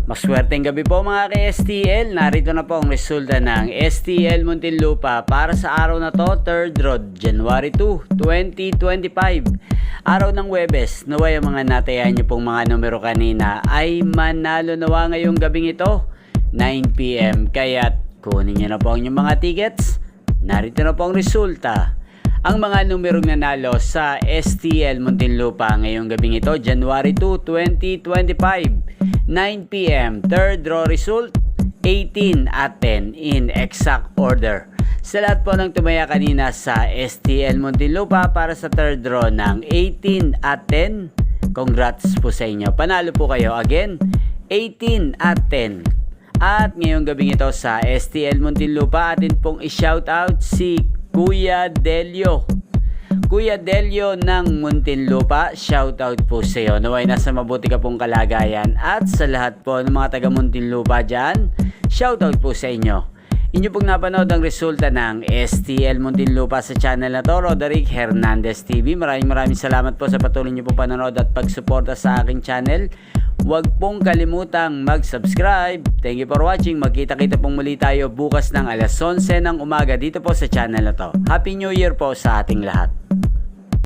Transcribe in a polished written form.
Maswerteng gabi po mga ka-STL. Narito na po ang resulta ng STL Muntinlupa para sa araw na to, 3rd Road, January 2, 2025. Araw ng Huwebes. Naway ang mga natayan nyo pong mga numero kanina ay manalo nawa ngayong gabing ito, 9 PM. Kaya't kunin nyo na po ang inyong mga tickets. Narito na po ang resulta. Ang mga numerong nanalo sa STL Muntinlupa ngayong gabing ito, January 2, 2025. 9 PM, third draw result, 18 at 10 in exact order. Sa lahat po ng tumaya kanina sa STL Muntinlupa para sa third draw ng 18 at 10, congrats po sa inyo. Panalo po kayo again, 18 at 10. At ngayong gabing ito sa STL Muntinlupa, atin pong i-shoutout si Kuya Delio. Kuya Delio ng Muntinlupa, shoutout po sa iyo. Naway nasa mabuti ka pong kalagayan. At sa lahat po ng mga taga Muntinlupa dyan, shoutout po sa inyo. Inyo pong napanood ang resulta ng STL Muntinlupa sa channel na to, Roderick Hernandez TV. Maraming salamat po sa patuloy nyo pong panonood at pagsuporta sa aking channel. Huwag pong kalimutang mag-subscribe. Thank you for watching. Magkita-kita pong muli tayo bukas ng alas 11 ng umaga dito po sa channel na to. Happy New Year po sa ating lahat.